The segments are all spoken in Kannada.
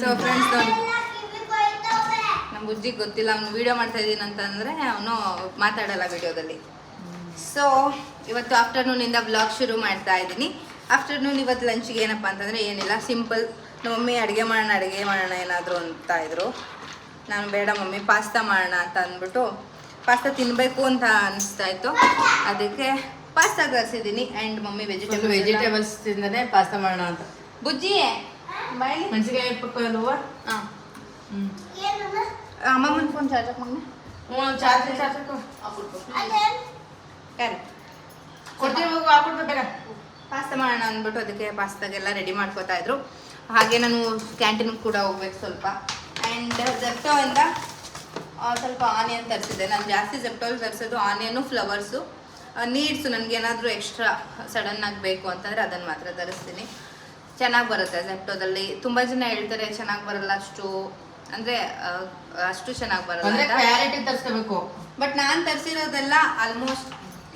ಸೊ ಫ್ರೆಂಡ್ಸ್ ನೋಡಿ, ನಮ್ಮ ಬುಜ್ಜಿಗೆ ಗೊತ್ತಿಲ್ಲ ಅವ್ನು ವೀಡಿಯೋ ಮಾಡ್ತಾ ಇದ್ದೀನಿ ಅಂತಂದರೆ ಅವನು ಮಾತಾಡಲ್ಲ ವೀಡಿಯೋದಲ್ಲಿ. ಸೊ ಇವತ್ತು ಆಫ್ಟರ್ನೂನಿಂದ ವ್ಲಾಗ್ ಶುರು ಮಾಡ್ತಾ ಇದ್ದೀನಿ. ಆಫ್ಟರ್ನೂನ್ ಇವತ್ತು ಲಂಚ್ಗೆ ಏನಪ್ಪ ಅಂತಂದರೆ ಏನಿಲ್ಲ, ಸಿಂಪಲ್. ನಮ್ಮ ಮಮ್ಮಿ ಅಡುಗೆ ಮಾಡೋಣ ಏನಾದರೂ ಅಂತ ಇದ್ರು. ನಾನು ಬೇಡ ಮಮ್ಮಿ ಪಾಸ್ತಾ ಮಾಡೋಣ ಅಂತ ಅಂದ್ಬಿಟ್ಟು ಪಾಸ್ತಾ ತಿನ್ನಬೇಕು ಅಂತ ಅನಿಸ್ತಾ ಇತ್ತು, ಅದಕ್ಕೆ ಪಾಸ್ತಾ ತರಿಸಿದ್ದೀನಿ. ಆ್ಯಂಡ್ ಮಮ್ಮಿ ವೆಜಿಟೇಬಲ್ಸ್ ತಿಂದರೆ ಪಾಸ್ತಾ ಮಾಡೋಣ ಅಂತ. ಬುಜ್ಜಿ ಬಾಯಿ ಮೆಣಸಿನ್ಕಾಯಿ ಇಟ್ಬೇಕು ಅಲ್ವಾ? ಹಾಂ ಅಮ್ಮಮ್ಮನ ಫೋನ್ ಚಾರ್ಜ್ ಮಮ್ಮಿ. ಚಾರ್ಜ್ ಕೊಡ್ತೀವಿ, ಹಾಕ್ಬಿಡ್ಬೇಕು ಬೇಗ. ಪಾಸ್ತಾ ಮಾಡೋಣ ಅಂದ್ಬಿಟ್ಟು ಅದಕ್ಕೆ ಪಾಸ್ತಾಗೆಲ್ಲ ರೆಡಿ ಮಾಡ್ಕೋತಾ ಇದ್ರು. ಹಾಗೆ ನಾನು ಕ್ಯಾಂಟೀನ್ಗೆ ಕೂಡ ಹೋಗ್ಬೇಕು ಸ್ವಲ್ಪ. ಆ್ಯಂಡ್ ಜೆಪ್ಟೋ ಇಂದ ಸ್ವಲ್ಪ ಆನಿಯನ್ ತರಿಸಿದೆ. ನಾನು ಜಾಸ್ತಿ ಜೆಪ್ಟೋಲ್ ತರಿಸೋದು ಆನಿಯನು, ಫ್ಲವರ್ಸು, ನೀಡ್ಸು. ನನಗೇನಾದರೂ ಎಕ್ಸ್ಟ್ರಾ ಸಡನ್ನಾಗಿ ಬೇಕು ಅಂತಂದರೆ ಅದನ್ನು ಮಾತ್ರ ತರಿಸ್ತೀನಿ. ಚೆನ್ನಾಗಿ ಬರುತ್ತೆ ಜೆಪ್ಟೋದಲ್ಲಿ. ತುಂಬ ಜನ ಹೇಳ್ತಾರೆ ಚೆನ್ನಾಗಿ ಬರಲ್ಲ ಅಷ್ಟು, ಅಂದರೆ ಅಷ್ಟು ಚೆನ್ನಾಗಿ ಬರಲ್ಲ, ಕ್ವಾಲಿಟಿ ತರಿಸ್ಕೋಬೇಕು. ಬಟ್ ನಾನು ತರಿಸಿರೋದೆಲ್ಲ ಆಲ್ಮೋಸ್ಟ್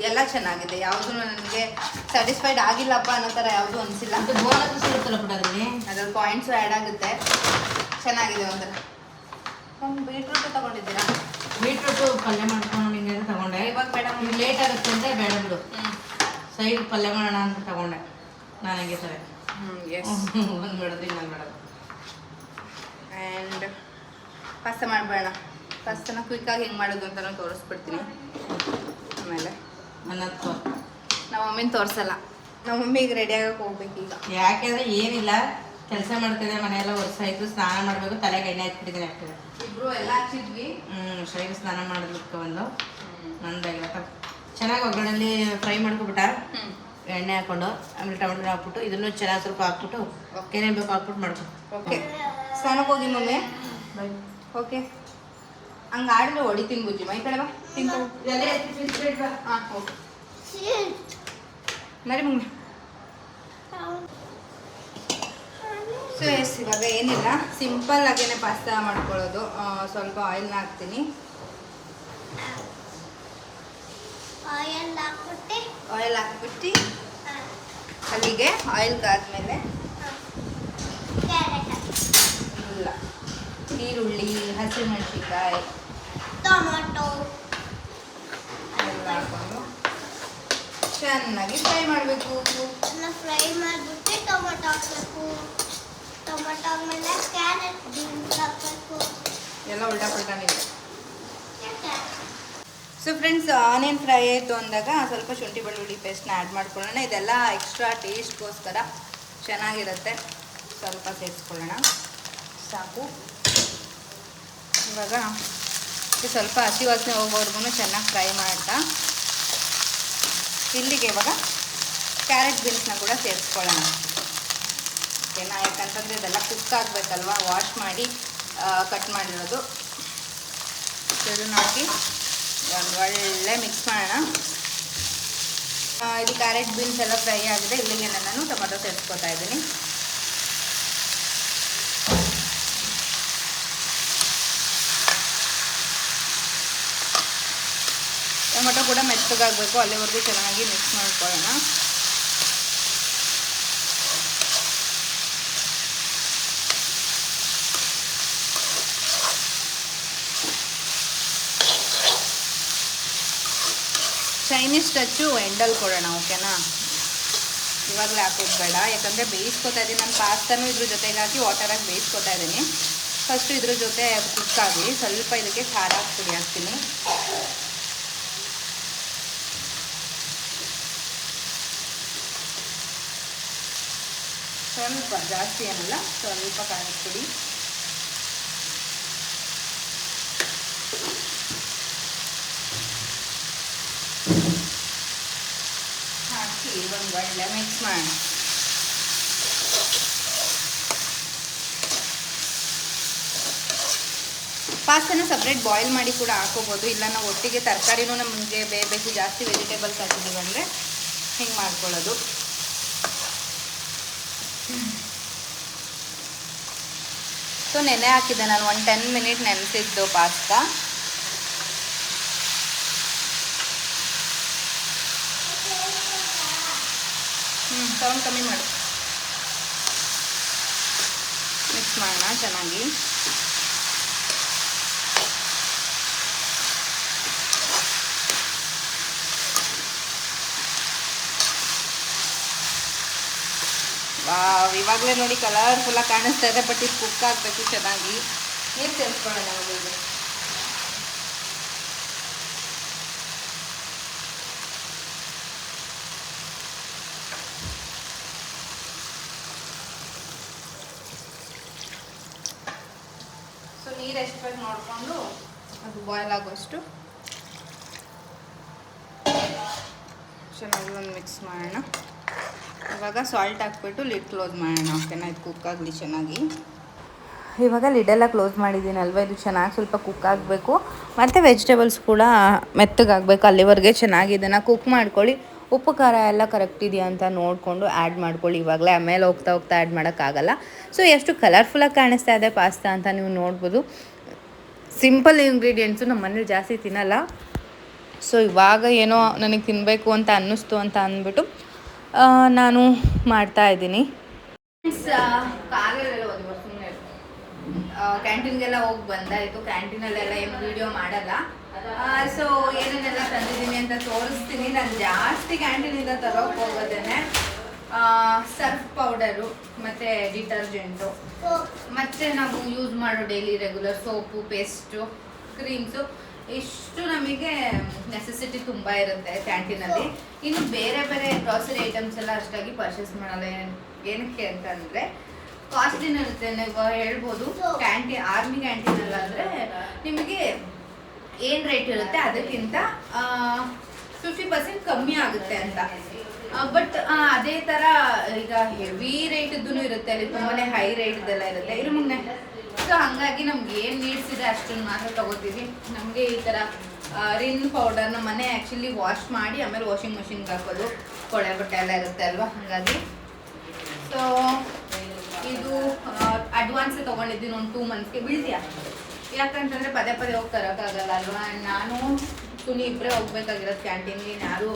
ಎಲ್ಲ ಚೆನ್ನಾಗಿದೆ. ಯಾವುದೂ ನನಗೆ ಸ್ಯಾಟಿಸ್ಫೈಡ್ ಆಗಿಲ್ಲಪ್ಪ ಅನ್ನೋ ಥರ ಯಾವುದೂ ಅನಿಸಿಲ್ಲ. ಅದ್ರಲ್ಲಿ ಪಾಯಿಂಟ್ಸು ಆ್ಯಡ್ ಆಗುತ್ತೆ. ಚೆನ್ನಾಗಿದೆ. ಒಂದು ಬೀಟ್ರೂಟು ತೊಗೊಂಡಿದ್ದೀರಾ? ಬೀಟ್ರೂಟು ಪಲ್ಯ ಮಾಡ್ಕೊಂಡು ಹಿಂಗೆ ತಗೊಂಡೆ. ಇವಾಗ ಬೇಡ, ಲೇಟ್ ಆಗುತ್ತೆ ಅಂದರೆ ಬೇಡ ಬಿಡು, ಸೈಡ್ ಪಲ್ಯ ಮಾಡೋಣ ಅಂತ ತಗೊಂಡೆ. ನಾನು ಹಂಗೆ ಸರಿ ಒಂದು ಮಾಡೋದು ಇನ್ನೊಂದು ಮಾಡೋದು. ಆ್ಯಂಡ್ ಪಾಸ್ತಾ ಮಾಡಬೇಡ. ಪಾಸ್ತಾನ ಕ್ವಿಕ್ಕಾಗಿ ಹೆಂಗೆ ಮಾಡೋದು ಅಂತ ನಾನು ತೋರಿಸ್ಬಿಡ್ತೀನಿ. ಆಮೇಲೆ ನಮ್ಮ ಮಮ್ಮಿನ ತೋರಿಸಲ್ಲ. ನಮ್ಮ ಮಮ್ಮಿಗೆ ರೆಡಿ ಆಗಕ್ಕೆ ಹೋಗ್ಬೇಕು ಈಗ. ಯಾಕೆಂದರೆ ಏನಿಲ್ಲ, ಕೆಲಸ ಮಾಡ್ತಿದ್ದೆ, ಮನೆಯೆಲ್ಲ ವರ್ಷ ಆಯಿತು, ಸ್ನಾನ ಮಾಡಬೇಕು, ತಲೆಗೆ ಎಣ್ಣೆ ಹಾಕ್ಬಿಟ್ಟಿದ್ದೀನಿ ಆಗ್ತದೆ. ಇಬ್ಬರು ಎಲ್ಲ ಹಚ್ಚಿದ್ವಿ. ಶೈಲಿ ಸ್ನಾನ ಮಾಡೋದಕ್ಕೆ ಒಂದು ನಂದಾಗಿಲ್ಲ. ಚೆನ್ನಾಗಿ ಒಗ್ಗರಣೆಯಲ್ಲಿ ಫ್ರೈ ಮಾಡ್ಕೊಬಿಟ್ಟ, ಎಣ್ಣೆ ಹಾಕ್ಕೊಂಡು ಆಮೇಲೆ ಟೊಮೆಟೊ ಹಾಕ್ಬಿಟ್ಟು ಇದನ್ನು ಚೆನ್ನಾಗಿ ಸ್ವಲ್ಪ ಹಾಕ್ಬಿಟ್ಟು ಏನೇನು ಬೇಕು ಹಾಕ್ಬಿಟ್ಟು ಮಾಡ್ಕೊ. ಓಕೆ, ಸ್ನಾನಕ್ಕೆ ಹೋಗಿ ಮಮ್ಮಿ. ಓಕೆ, ಹಂಗೆ ಆಡಿದ್ರೆ ಹೊಡಿತೀನಿ ಬುಜ್ಜಿ. ಮೈ ಕಡೆ ಬಾ, ತಿಂತು. ಹಾಂ ಓಕೆ ಮರಿ ಮಮ್ಮಿ. ಸೊ ಎಸ್, ಇವಾಗ ಏನಿಲ್ಲ, ಸಿಂಪಲ್ ಆಗೇನೆ ಪಾಸ್ತಾ ಮಾಡ್ಕೊಳ್ಳೋದು. ಸ್ವಲ್ಪ ಆಯಿಲ್ನ ಹಾಕ್ತೀನಿ. ಆಯಿಲ್ ಹಾಕ್ಬಿಟ್ಟು ಅಲ್ಲಿಗೆ ಆಯಿಲ್ ಕಾದ್ಮೇಲೆ ಇಲ್ಲ ಈರುಳ್ಳಿ, ಹಸಿಮೆಣಸಿನ್ಕಾಯಿ, ಟೊಮೊಟೊ ಎಲ್ಲ ಹಾಕೊಂಡು ಚೆನ್ನಾಗಿ ಫ್ರೈ ಮಾಡಬೇಕು. ಫ್ರೈ ಮಾಡಿಬಿಟ್ಟು ಟೊಮೊಟೊ ಹಾಕಬೇಕು. ಟೊಮೊಟೊ ಆದಮೇಲೆ ಕ್ಯಾರೆಟ್, ಬೀನ್ಸ್ ಹಾಕಬೇಕು. ಎಲ್ಲ ಉಲ್ಟಾ ಪಲ್ಟಾ ನಿಂಗೆ. ಸೊ ಫ್ರೆಂಡ್ಸ್, ಆನಿಯನ್ ಫ್ರೈ ಆಯಿತು ಅಂದಾಗ ಸ್ವಲ್ಪ ಶುಂಠಿ ಬೆಳ್ಳುಳ್ಳಿ ಪೇಸ್ಟ್ನ ಆ್ಯಡ್ ಮಾಡ್ಕೊಳ್ಳೋಣ. ಇದೆಲ್ಲ ಎಕ್ಸ್ಟ್ರಾ ಟೇಸ್ಟ್ಗೋಸ್ಕರ ಚೆನ್ನಾಗಿರುತ್ತೆ. ಸ್ವಲ್ಪ ಸೇರಿಸ್ಕೊಳ್ಳೋಣ, ಸಾಕು. ಇವಾಗ ಸ್ವಲ್ಪ ಹಸಿ ವಾಸನೆ ಹೋಗೋವರೆಗೂ ಚೆನ್ನಾಗಿ ಫ್ರೈ ಮಾಡ್ತಾ ಇಲ್ಲಿಗೆ ಇವಾಗ ಕ್ಯಾರೆಟ್ ಬೀನ್ಸ್ನ ಕೂಡ ಸೇರಿಸ್ಕೊಳ್ಳೋಣ. ಓಕೆನಾ? ಯಾಕಂತಂದರೆ ಇದೆಲ್ಲ ಕುಕ್ ಆಗಬೇಕಲ್ವ, ವಾಶ್ ಮಾಡಿ ಕಟ್ ಮಾಡಿರೋದು. ಇದನ್ನು ಹಾಕಿ ಒಂದು ಒಳ್ಳೆ ಮಿಕ್ಸ್ ಮಾಡೋಣ. ಇದು ಕ್ಯಾರೆಟ್ ಬೀನ್ಸ್ ಎಲ್ಲ ಫ್ರೈ ಆಗಿದೆ. ಇಲ್ಲಿಗೆ ನಾನು ಟೊಮೆಟೊ ಸೇರಿಸ್ಕೊತಾ ಇದ್ದೀನಿ. ಟೊಮೆಟೊ ಕೂಡ ಮೆತ್ತಗಾಗಬೇಕು, ಅಲ್ಲಿವರೆಗೂ ಚೆನ್ನಾಗಿ ಮಿಕ್ಸ್ ಮಾಡ್ಕೊಳ್ಳೋಣ. ಚೈನೀಸ್ ಟಚ್ಚು ಎಂಡಲ್ಲಿ ಕೊಡೋಣ, ಓಕೆನಾ? ಇವಾಗಲೇ ಹಾಕೋದು ಬೇಡ, ಯಾಕಂದರೆ ಬೇಯಿಸ್ಕೊತಾ ಇದ್ದೀನಿ ನಾನು. ಪಾಸ್ತಾನು ಇದ್ರ ಜೊತೆಗೆ ಹಾಕಿ ವಾಟರಾಗಿ ಬೇಯಿಸ್ಕೊತಾ ಇದ್ದೀನಿ. ಫಸ್ಟು ಇದ್ರ ಜೊತೆ ಕುಕ್ ಆಗಲಿ. ಸ್ವಲ್ಪ ಇದಕ್ಕೆ ಖಾರ ಪುಡಿ ಹಾಕ್ತೀನಿ. ಸ್ವಲ್ಪ, ಜಾಸ್ತಿ ಏನಲ್ಲ, ಸ್ವಲ್ಪ ಖಾರದ ಪುಡಿ. ಹಾಕಿ ಒಂದು ಒಳ್ಳೆ ಮಿಕ್ಸ್ ಮಾಡೋಣ. ಪಾಸ್ತಾನ ಸಪ್ರೇಟ್ ಬಾಯ್ಲ್ ಮಾಡಿ ಕೂಡ ಹಾಕೋಬೋದು, ಇಲ್ಲ ನಾವು ಒಟ್ಟಿಗೆ ತರಕಾರಿನೂ ನಮಗೆ ಬೇಯಿಸಿ ಜಾಸ್ತಿ ವೆಜಿಟೇಬಲ್ಸ್ ಹಾಕಿದ್ದೀವಿ ಅಂದರೆ ಹಿಂಗೆ ಮಾಡ್ಕೊಳ್ಳೋದು. ಸೊ ನೆನೆ ಹಾಕಿದ್ದೆ ನಾನು, ಒಂದು 10 ಮಿನಿಟ್ ನೆನೆಸಿದ್ದು ಪಾಸ್ತಾ. ಸೌಂಡ್ ಕಮ್ಮಿ ಮಾಡು. ಮಿಕ್ಸ್ ಮಾಡೋಣ ಚೆನ್ನಾಗಿ. ಇವಾಗಲೇ ನೋಡಿ ಕಲರ್ಫುಲ್ಲಾಗಿ ಕಾಣಿಸ್ತಾ ಇದೆ, ಬಟ್ ಇದು ಕುಕ್ ಆಗಬೇಕು ಚೆನ್ನಾಗಿ. ನೀರು ಸೇರಿಸ್ಕೊಳ್ಳೋಣ ಮಗುವಿಗೆ. ಸೊ ನೀರು ಎಷ್ಟು ಬೇಕು ನೋಡಿಕೊಂಡು ಅದು ಬಾಯ್ಲ್ ಆಗೋಷ್ಟು ಚೆನ್ನಾಗಿ ಒಂದು ಮಿಕ್ಸ್ ಮಾಡೋಣ. ಇವಾಗ ಸಾಲ್ಟ್ ಹಾಕ್ಬಿಟ್ಟು ಲಿಡ್ ಕ್ಲೋಸ್ ಮಾಡೋಣ. ಓಕೆನಾ, ಇದು ಕುಕ್ ಆಗಲಿ ಚೆನ್ನಾಗಿ. ಇವಾಗ ಲಿಡೆಲ್ಲ ಕ್ಲೋಸ್ ಮಾಡಿದ್ದೀನಲ್ವ, ಇದು ಚೆನ್ನಾಗಿ ಸ್ವಲ್ಪ ಕುಕ್ ಆಗಬೇಕು. ಮತ್ತು ವೆಜಿಟೇಬಲ್ಸ್ ಕೂಡ ಮೆತ್ತಗಾಗಬೇಕು. ಅಲ್ಲಿವರೆಗೆ ಚೆನ್ನಾಗಿ ಇದನ್ನು ಕುಕ್ ಮಾಡ್ಕೊಳ್ಳಿ. ಉಪ್ಪು ಖಾರ ಎಲ್ಲ ಕರೆಕ್ಟ್ ಇದೆಯಾ ಅಂತ ನೋಡಿಕೊಂಡು ಆ್ಯಡ್ ಮಾಡ್ಕೊಳ್ಳಿ ಇವಾಗಲೇ. ಆಮೇಲೆ ಹೋಗ್ತಾ ಆ್ಯಡ್ ಮಾಡೋಕ್ಕಾಗಲ್ಲ. ಸೊ ಎಷ್ಟು ಕಲರ್ಫುಲ್ಲಾಗಿ ಕಾಣಿಸ್ತಾ ಇದೆ ಪಾಸ್ತಾ ಅಂತ ನೀವು ನೋಡ್ಬೋದು. ಸಿಂಪಲ್ ಇಂಗ್ರೀಡಿಯೆಂಟ್ಸು ನಮ್ಮ ಮನೇಲಿ ಜಾಸ್ತಿ ತಿನ್ನಲ್ಲ. ಸೊ ಇವಾಗ ಏನೋ ನನಗೆ ತಿನ್ನಬೇಕು ಅಂತ ಅನ್ನಿಸ್ತು ಅಂತ ಅಂದ್ಬಿಟ್ಟು ನಾನು ಮಾಡ್ತಾಯಿದ್ದೀನಿ. ಕಾಲೆಲ್ಲ ಓದಿವ ಸುಮ್ಮನೆ ಕ್ಯಾಂಟೀನ್ಗೆಲ್ಲ ಹೋಗಿ ಬಂದಾಯಿತು. ಕ್ಯಾಂಟೀನಲ್ಲೆಲ್ಲ ಏನು ವೀಡಿಯೋ ಮಾಡಲ್ಲ. ಸೊ ಏನೇನೆಲ್ಲ ತಂದಿದ್ದೀನಿ ಅಂತ ತೋರಿಸ್ತೀನಿ. ನಾನು ಜಾಸ್ತಿ ಕ್ಯಾಂಟೀನಿಂದ ತರೋಕೆ ಹೋಗೋದೇನೆ ಸರ್ಫ್ ಪೌಡರು ಮತ್ತು ಡಿಟರ್ಜೆಂಟು, ಮತ್ತು ನಾವು ಯೂಸ್ ಮಾಡೋ daily regular soap, paste, creams, ಇಷ್ಟು ನಮಗೆ ನೆಸೆಸಿಟಿ ತುಂಬ ಇರುತ್ತೆ ಕ್ಯಾಂಟೀನಲ್ಲಿ. ಇನ್ನು ಬೇರೆ ಬೇರೆ ಗ್ರಾಸರಿ ಐಟಮ್ಸ್ ಎಲ್ಲ ಅಷ್ಟಾಗಿ ಪರ್ಚೇಸ್ ಮಾಡಲ್ಲ. ಏನಕ್ಕೆ ಅಂತಂದರೆ ಕಾಸ್ಟ್ಲಿನ ಇರುತ್ತೆ. ನೀವು ಹೇಳ್ಬೋದು ಆರ್ಮಿ ಕ್ಯಾಂಟೀನಲ್ಲಾದರೆ ನಿಮಗೆ ಏನು ರೇಟ್ ಇರುತ್ತೆ ಅದಕ್ಕಿಂತ 50% ಕಮ್ಮಿ ಆಗುತ್ತೆ ಅಂತ. ಬಟ್ ಅದೇ ಥರ ಈಗ ಹೆವಿ ರೇಟದ್ದು ಇರುತ್ತೆ, ಅಲ್ಲಿ ತುಂಬಾ ಹೈ ರೇಟ್ದೆಲ್ಲ ಇರುತ್ತೆ. ಇದು ಮುನ್ನೆ ಸೊ ಹಾಗಾಗಿ ನಮ್ಗೆ ಏನು ನೀಡ್ಸ್ ಇದೆ ಅಷ್ಟನ್ನು ಮಾತ್ರ ತೊಗೋತೀವಿ. ನಮಗೆ ಈ ಥರ ರಿನ್ ಪೌಡರ್ ನಮ್ಮ ಮನೆ ಆ್ಯಕ್ಚುಲಿ ವಾಶ್ ಮಾಡಿ ಆಮೇಲೆ ವಾಷಿಂಗ್ ಮಿಷಿನ್ಗೆ ಹಾಕೋದು, ಕೊಳೆ ಬಟ್ಟೆ ಎಲ್ಲ ಇರುತ್ತೆ ಅಲ್ವಾ, ಹಾಗಾಗಿ. ಸೊ ಇದು ಅಡ್ವಾನ್ಸ್ ತೊಗೊಂಡಿದ್ದೀನಿ ಒಂದು 2 ಮಂತ್ಸ್ಗೆ. ಬೀಳ್ತೀಯಾ? ಯಾಕಂತಂದರೆ ಪದೇ ಹೋಗಿ ತರೋಕ್ಕಾಗಲ್ಲ ಅಲ್ವಾ. ನಾನು ತುನಿ ಇಬ್ಬರೇ ಹೋಗ್ಬೇಕಾಗಿರೋದು ಕ್ಯಾಂಟೀನ್ಗೆ, ಯಾರು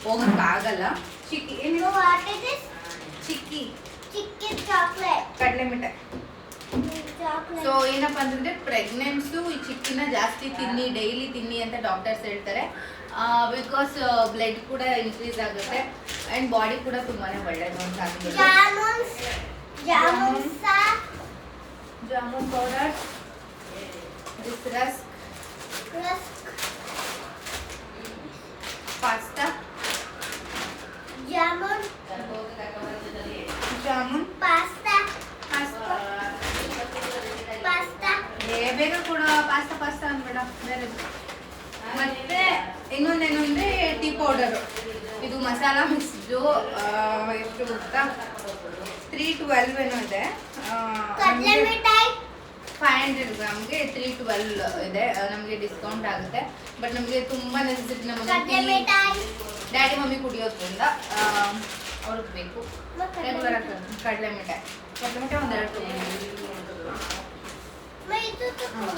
ಹೋಗೋಕ್ಕಾಗಲ್ಲ. ಚಿಕ್ಕಿ ಏನು ಚಿಕ್ಕಿ ಚಾಕ್ಲೇಟ್ ಕಡಲೆ ಮಿಠಾಯಿ. ಸೊ ಏನಪ್ಪ ಅಂತಂದರೆ ಪ್ರೆಗ್ನೆನ್ಸು ಈ ಚಿಕ್ಕಿನ ಜಾಸ್ತಿ ತಿನ್ನಿ, ಡೈಲಿ ತಿನ್ನಿ ಅಂತ ಡಾಕ್ಟರ್ಸ್ ಹೇಳ್ತಾರೆ. ಬಿಕಾಸ್ ಬ್ಲಡ್ ಕೂಡ ಇನ್ಕ್ರೀಸ್ ಆಗುತ್ತೆ ಆ್ಯಂಡ್ ಬಾಡಿ ಕೂಡ ತುಂಬಾ ಒಳ್ಳೆಯದು ಅಂತ ಅಂದ್ಬಿಟ್ಟು. Jamun powder, rusk, pasta, jamun pasta ಬೇಗ ಕೂಡ ಪಾಸ್ತಾ ಅಂದ್ಬೇಡ, ಬೇರೆ. ಮತ್ತೆ ಇನ್ನೊಂದೇನು ಅಂದರೆ ಟೀ ಪೌಡರು. ಇದು ಮಸಾಲ ಮಿಕ್ಸ್ಡು. ಎಷ್ಟು ಗೊತ್ತಾ, 312 ಏನೋ ಇದೆ. 500 ಗ್ರಾಮ್ಗೆ 312 ಇದೆ. ನಮಗೆ ಡಿಸ್ಕೌಂಟ್ ಆಗುತ್ತೆ. ಬಟ್ ನಮಗೆ ತುಂಬ ನೆಸೆಸಿಟಿ. ನಮಗೆ ಡ್ಯಾಡಿ ಮಮ್ಮಿ ಕುಡಿಯೋದ್ರಿಂದ ಅವ್ರಿಗೆ ಬೇಕು. ರೆಗ್ಯುಲರ್ ಆಗಿ ಕಡಲೆ ಮಿಠಾಯಿ ಒಂದೆರಡು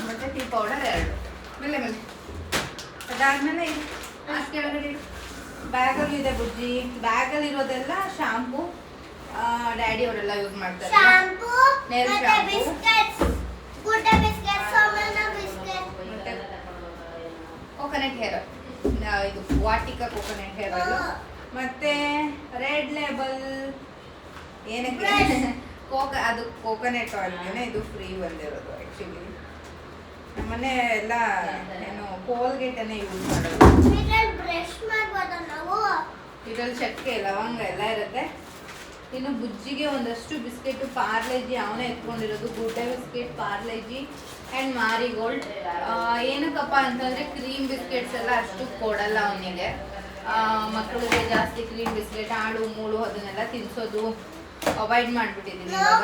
ಮತ್ತು ಟೀ ಪೌಡರ್ 2 ಮೇಲೆ. ಅದಾದಮೇಲೆ ಕೆಳಗಡೆ ಬ್ಯಾಗಲ್ಲಿ ಇದೆ ಬುಜ್ಜಿ. ಬ್ಯಾಗಲ್ಲಿ ಇರೋದೆಲ್ಲ ಶಾಂಪೂ. ಡ್ಯಾಡಿ ಅವರೆಲ್ಲ ಯೂಸ್ ಮಾಡ್ತಾರೆ. ನೇಲ್ ಶಾಂಪೂ, ಮತ್ತೆ ಕೋಕೋನಟ್ ಹೇರ್, ಇದು ವಾಟಿಕಾ ಕೋಕೋನಟ್ ಹೇರ್ ಆಯಿಲ್, ಮತ್ತೆ ರೆಡ್ ಲೇಬಲ್. ಏನಕ್ಕೆ ಅದು ಕೋಕೋನಟ್ ಆಯಿಲ್ಗೆ ಇದು ಫ್ರೀ ಬಂದಿರೋದು. ಆ್ಯಕ್ಚುಲಿ ನಮ್ಮನೆ ಎಲ್ಲ ಏನು ಕೋಲ್ಗೇಟನ್ನೇ ಯೂಸ್ ಮಾಡೋದು. ಇದರಲ್ಲಿ ಚಕ್ಕೆ, ಲವಂಗ ಎಲ್ಲ ಇರುತ್ತೆ. ಇನ್ನು ಬುಜ್ಜಿಗೆ ಒಂದಷ್ಟು ಬಿಸ್ಕೆಟು, ಪಾರ್ಲೇಜಿ ಅವನೇ ಎತ್ಕೊಂಡಿರೋದು. ಗುಡ್ಡೆ ಬಿಸ್ಕೆಟ್, ಪಾರ್ಲೇಜಿ ಆ್ಯಂಡ್ ಮಾರಿಗೋಲ್ಡ್. ಏನಕ್ಕಪ್ಪ ಅಂತಂದರೆ ಕ್ರೀಮ್ ಬಿಸ್ಕೆಟ್ಸ್ ಎಲ್ಲ ಅಷ್ಟು ಕೊಡಲ್ಲ ಅವನಿಗೆ. ಮಕ್ಕಳಿಗೆ ಜಾಸ್ತಿ ಕ್ರೀಮ್ ಬಿಸ್ಕೆಟ್, ಆಳು ಮೂಳು ಅದನ್ನೆಲ್ಲ ತಿನ್ಸೋದು ಅವಾಯ್ಡ್ ಮಾಡಿಬಿಟ್ಟಿದ್ದೀನಿ ಇವಾಗ.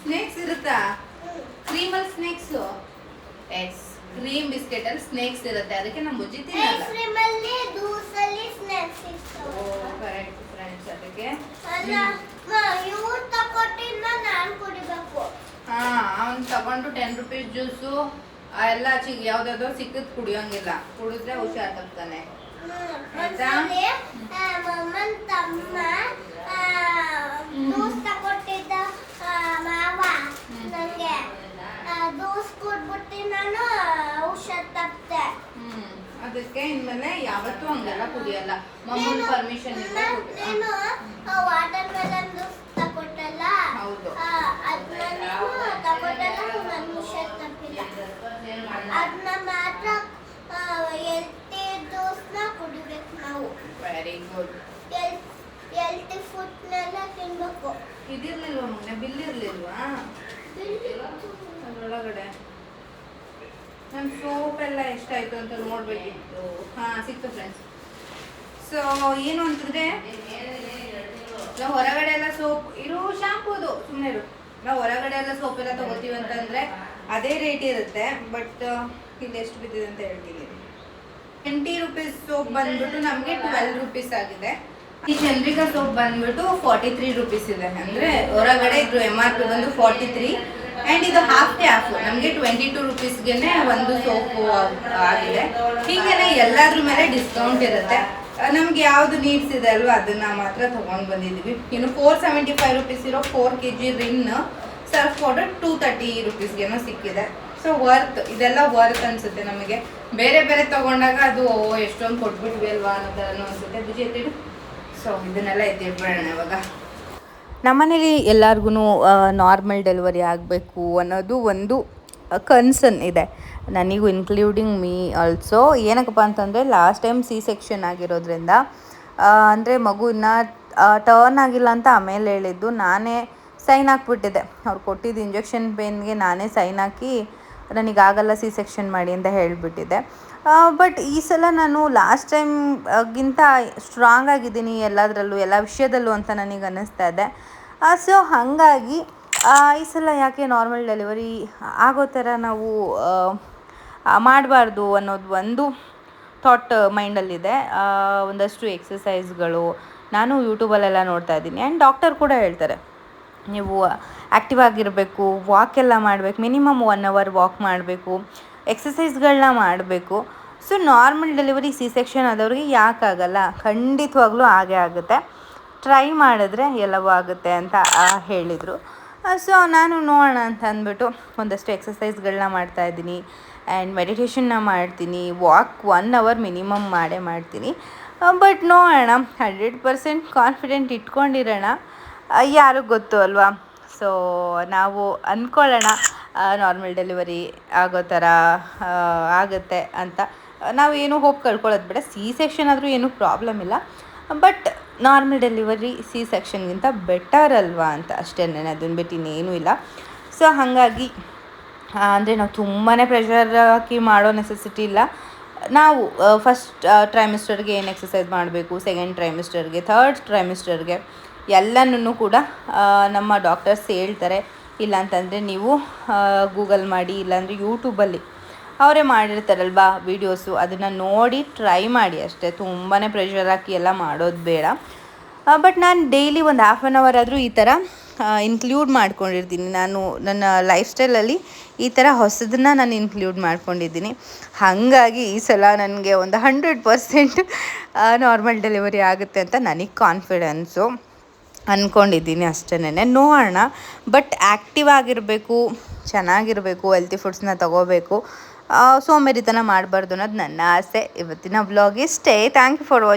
ಸ್ನೇಕ್ಸ್ ಇರುತ್ತಾ? ಕ್ರೀಮಲ್ಲಿ ಸ್ನೇಕ್ಸು? ಎಸ್, ಕ್ರೀಮ್ ಬಿಸ್ಕೆಟ್ ಅಲ್ಲಿ ಸ್ನೇಕ್ಸ್ ಇರುತ್ತೆ. ಅದಕ್ಕೆ ನಮ್ಮ ಬುಜ್ಜಿ ತಿನ್ನಲ್ಲ. Correct friends. ಅದಕ್ಕೆ ಅವ್ನು ತಗೊಂಡು 10 ರೂಪೀಸ್ ಜ್ಯೂಸು, ಎಲ್ಲ ಯಾವ್ದಾದ್ರು ಸಿಕ್ಕದ್ ಕುಡಿಯೋಂಗಿಲ್ಲ, ಕುಡಿದ್ರೆ ಹುಷಾರ್ ತಪ್ತಾನೆ. ಒಂದ್ಸಲಿ ಮಮ್ಮನ್ ತಮ್ಮ ಜ್ಯೂಸ್ ತಗೊಟ್ಟಿದ್ದ ಮಾವ ನಂಗೆ ಜ್ಯೂಸ್ ಕುಡ್ಬಿಟ್ಟು ನಾನು ಹುಷಾರ್ ತಪ್ತೆ. ಅದಕ್ಕೆ ಇನ್ಮೇಲೆ ಯಾವತ್ತೂ ಹಂಗೆಲ್ಲ ಕುಡಿಯಲ್ಲ. ಮಮ್ಮನ ಪರ್ಮಿಷನ್ ಇಲ್ಲ. ನೀನು ವಾಟರ್ ಮೆಲನ್ ಜ್ಯೂಸ್ ತಗೊಟ್ಟಲ್ಲ, ಹೌದು. ಅದನ್ನ ನೀನು ತಗೊಟ್ಟಲ್ಲ, ನಾನು ಹುಷಾರ್ ತಪ್ಪಿಲ್ಲ. ಅದನ್ನ ಮಾತ್ರ ಹೆಲ್ತಿ ಜ್ಯೂಸ್ನ ಕುಡಿಬೇಕು ನಾವು. Very good. ಹೆಲ್ತಿ ಫುಡ್ನೆಲ್ಲ ತಿನ್ಬೇಕು. ಇದಿರ್ಲಿಲ್ವಾ ಮಗನೆ, ಬಿಲ್ ಇರ್ಲಿಲ್ವಾ ಅದ್ರೊಳಗಡೆ? ನನ್ನ ಸೋಪ್ ಎಲ್ಲ ಎಷ್ಟಾಯ್ತು ಅಂತ ನೋಡ್ಬೇಕಿತ್ತು. ಸಿಕ್ತು ಫ್ರೆಂಡ್ಸ್. ಸೊ ಏನು ಅಂತಂದ್ರೆ, ನಾವು ಹೊರಗಡೆ ಎಲ್ಲ ಸೋಪ್ ಇರೋ ಶಾಂಪೂದು ಸುಮ್ಮನೆ ಇರು. ನಾವು ಹೊರಗಡೆ ಎಲ್ಲ ಸೋಪ್ ಎಲ್ಲ ತಗೋತೀವಿ ಅಂತಂದ್ರೆ ಅದೇ ರೇಟ್ ಇರುತ್ತೆ. ಬಟ್ ಇಲ್ಲಿ ಎಷ್ಟು ಬಿದ್ದಿದೆ ಅಂತ ಹೇಳ್ತೀನಿ. 20 ರೂಪೀಸ್ ಸೋಪ್ ಬಂದ್ಬಿಟ್ಟು ನಮಗೆ 12 ರೂಪೀಸ್ ಆಗಿದೆ. ಈ ಚಂದ್ರಿಕಾ ಸೋಪ್ ಬಂದ್ಬಿಟ್ಟು 43 ರೂಪೀಸ್ ಇದೆ. ಅಂದರೆ ಹೊರಗಡೆ ಇದು MRP ಬಂದು 43 ಆ್ಯಂಡ್ ಇದು ಹಾಫ್ ನಮಗೆ 22 ರೂಪೀಸ್ಗೆ ಒಂದು ಸೋಪು ಆಗಿದೆ. ಹೀಗೇನೆ ಎಲ್ಲದ್ರ ಮೇಲೆ ಡಿಸ್ಕೌಂಟ್ ಇರುತ್ತೆ. ನಮ್ಗೆ ಯಾವುದು ನೀಡ್ಸ್ ಇದೆ ಅಲ್ವಾ ಅದನ್ನು ಮಾತ್ರ ತೊಗೊಂಡು ಬಂದಿದ್ದೀವಿ. ಇನ್ನು 475 ರೂಪೀಸ್ ಇರೋ 4 kg ರಿನ್ ಸರ್ಫ್ ಪೌಡರ್ 230 ರೂಪೀಸ್ಗೇನೋ ಸಿಕ್ಕಿದೆ. ಸೊ ವರ್ತ್, ಇದೆಲ್ಲ ವರ್ತ್ ಅನಿಸುತ್ತೆ ನಮಗೆ. ಬೇರೆ ಬೇರೆ ತೊಗೊಂಡಾಗ ಅದು ಎಷ್ಟೊಂದು ಕೊಟ್ಬಿಟ್ವಿ ಅಲ್ವಾ ಅನ್ನೋದನ್ನು ಅನಿಸುತ್ತೆ. ಬುಜಿ ಎತ್ತಿಡು. ಸೊ ಇದನ್ನೆಲ್ಲ ಎತ್ತಿಡ್ಬಿಡೋಣ ಇವಾಗ. ನಮ್ಮನೇಲಿ ಎಲ್ಲರಿಗೂ ನಾರ್ಮಲ್ ಡೆಲಿವರಿ ಆಗಬೇಕು ಅನ್ನೋದು ಒಂದು ಕನ್ಸರ್ನ್ ಇದೆ, ನನಗೂ ಇನ್ಕ್ಲೂಡಿಂಗ್ ಮೀ ಆಲ್ಸೋ. ಏನಕ್ಕಪ್ಪ ಅಂತಂದರೆ ಲಾಸ್ಟ್ ಟೈಮ್ C-ಸೆಕ್ಷನ್ ಆಗಿರೋದ್ರಿಂದ, ಅಂದರೆ ಮಗುನ ಟರ್ನ್ ಆಗಿಲ್ಲ ಅಂತ ಆಮೇಲೆ ಹೇಳಿದ್ದು, ನಾನೇ ಸೈನ್ ಹಾಕ್ಬಿಟ್ಟಿದ್ದೆ. ಅವ್ರು ಕೊಟ್ಟಿದ್ದು ಇಂಜೆಕ್ಷನ್ ಪೇನ್ಗೆ ನಾನೇ ಸೈನ್ ಹಾಕಿ ನನಗಾಗಲ್ಲ C-ಸೆಕ್ಷನ್ ಮಾಡಿ ಅಂತ ಹೇಳಿಬಿಟ್ಟಿದ್ದೆ. ಬಟ್ ಈ ಸಲ ನಾನು ಲಾಸ್ಟ್ ಟೈಮ್ಗಿಂತ ಸ್ಟ್ರಾಂಗ್ ಆಗಿದ್ದೀನಿ ಎಲ್ಲದರಲ್ಲೂ, ಎಲ್ಲ ವಿಷಯದಲ್ಲೂ ಅಂತ ನನಗೆ ಅನ್ನಿಸ್ತಾ ಇದೆ. ಸೊ ಹಾಗಾಗಿ ಈ ಸಲ ಯಾಕೆ ನಾರ್ಮಲ್ ಡೆಲಿವರಿ ಆಗೋ ಥರ ನಾವು ಮಾಡಬಾರ್ದು ಅನ್ನೋದು ಒಂದು ಥಾಟ್ ಮೈಂಡಲ್ಲಿದೆ. ಒಂದಷ್ಟು ಎಕ್ಸಸೈಸ್ಗಳು ನಾನು ಯೂಟ್ಯೂಬಲ್ಲೆಲ್ಲ ನೋಡ್ತಾ ಇದ್ದೀನಿ. ಆ್ಯಂಡ್ ಡಾಕ್ಟರ್ ಕೂಡ ಹೇಳ್ತಾರೆ, ನೀವು ಆ್ಯಕ್ಟಿವ್ ಆಗಿರಬೇಕು, ವಾಕ್ ಎಲ್ಲ ಮಾಡಬೇಕು, ಮಿನಿಮಮ್ 1 hour ವಾಕ್ ಮಾಡಬೇಕು, ಎಕ್ಸಸೈಸ್ಗಳನ್ನ ಮಾಡಬೇಕು. ಸೊ ನಾರ್ಮಲ್ ಡೆಲಿವರಿ C-ಸೆಕ್ಷನ್ ಆದವ್ರಿಗೆ ಯಾಕಾಗಲ್ಲ? ಖಂಡಿತವಾಗ್ಲೂ ಆಗೇ ಆಗುತ್ತೆ. ಟ್ರೈ ಮಾಡಿದ್ರೆ ಎಲ್ಲವೂ ಆಗುತ್ತೆ ಅಂತ ಹೇಳಿದರು. ಸೊ ನಾನು ನೋಡೋಣ ಅಂತ ಅಂದ್ಬಿಟ್ಟು ಒಂದಷ್ಟು ಎಕ್ಸಸೈಸ್ಗಳನ್ನ ಮಾಡ್ತಾಯಿದ್ದೀನಿ ಆ್ಯಂಡ್ ಮೆಡಿಟೇಷನ್ನ ಮಾಡ್ತೀನಿ. ವಾಕ್ 1 hour ಮಿನಿಮಮ್ ಮಾಡ್ತೀನಿ. ಬಟ್ ನೋಡೋಣ, 100% ಕಾನ್ಫಿಡೆಂಟ್ ಇಟ್ಕೊಂಡಿರೋಣ. ಯಾರಿಗೂ ಗೊತ್ತು ಅಲ್ವಾ? ಸೊ ನಾವು ಅಂದ್ಕೊಳ್ಳೋಣ ನಾರ್ಮಲ್ ಡೆಲಿವರಿ ಆಗೋ ಥರ ಆಗುತ್ತೆ ಅಂತ. ನಾವೇನು ಹೋಪ್ ಕಳ್ಕೊಳ್ಳೋದು ಬೇಡ. C-ಸೆಕ್ಷನ್ ಆದರೂ ಏನೂ ಪ್ರಾಬ್ಲಮ್ ಇಲ್ಲ. ಬಟ್ ನಾರ್ಮಲ್ ಡೆಲಿವರಿ C-ಸೆಕ್ಷನ್ಗಿಂತ ಬೆಟರ್ ಅಲ್ವಾ ಅಂತ ಅಷ್ಟೇ, ಅದನ್ನು ಬಿಟ್ಟು ಇನ್ನೇನೂ ಇಲ್ಲ. ಸೊ ಹಾಗಾಗಿ ಅಂದರೆ ನಾವು ತುಂಬಾ ಪ್ರೆಷರ್ ಹಾಕಿ ಮಾಡೋ ನೆಸೆಸಿಟಿ ಇಲ್ಲ. ನಾವು ಫಸ್ಟ್ ಟ್ರೈಮಿಸ್ಟರ್ಗೆ ಏನು ಎಕ್ಸಸೈಸ್ ಮಾಡಬೇಕು, ಸೆಕೆಂಡ್ ಟ್ರೈಮಿಸ್ಟರ್ಗೆ, ಥರ್ಡ್ ಟ್ರೈಮಿಸ್ಟರ್ಗೆ ಎಲ್ಲನೂ ಕೂಡ ನಮ್ಮ ಡಾಕ್ಟರ್ಸ್ ಹೇಳ್ತಾರೆ. ಇಲ್ಲಾಂತಂದರೆ ನೀವು ಗೂಗಲ್ ಮಾಡಿ, ಇಲ್ಲಾಂದರೆ ಯೂಟ್ಯೂಬಲ್ಲಿ ಅವರೇ ಮಾಡಿರ್ತಾರಲ್ವಾ ವೀಡಿಯೋಸು, ಅದನ್ನು ನೋಡಿ ಟ್ರೈ ಮಾಡಿ ಅಷ್ಟೇ. ತುಂಬಾ ಪ್ರೆಷರ್ ಹಾಕಿ ಎಲ್ಲ ಮಾಡೋದು ಬೇಡ. ಬಟ್ ನಾನು ಡೈಲಿ ಒಂದು ½ an hour ಆದರೂ ಈ ಥರ ಇನ್ಕ್ಲೂಡ್ ಮಾಡ್ಕೊಂಡಿರ್ತೀನಿ. ನಾನು ನನ್ನ ಲೈಫ್ ಸ್ಟೈಲಲ್ಲಿ ಈ ಥರ ಹೊಸದನ್ನು ನಾನು ಇನ್ಕ್ಲೂಡ್ ಮಾಡ್ಕೊಂಡಿದ್ದೀನಿ. ಹಾಗಾಗಿ ಈ ಸಲ ನನಗೆ ಒಂದು 100% ನಾರ್ಮಲ್ ಡೆಲಿವರಿ ಆಗುತ್ತೆ ಅಂತ ನನಗೆ ಕಾನ್ಫಿಡೆನ್ಸು ಅಂದ್ಕೊಂಡಿದ್ದೀನಿ ಅಷ್ಟೇನೆ. ನೋಡೋಣ. ಬಟ್ ಆ್ಯಕ್ಟಿವ್ ಆಗಿರಬೇಕು, ಚೆನ್ನಾಗಿರಬೇಕು, ಹೆಲ್ತಿ ಫುಡ್ಸ್ನ ತಗೋಬೇಕು, ಸೋಂಬೇರಿತನ ಮಾಡಬಾರ್ದು ಅನ್ನೋದು ನನ್ನ ಆಸೆ. ಇವತ್ತಿನ ವ್ಲಾಗ್ ಇಷ್ಟೇ. Thank you for watching.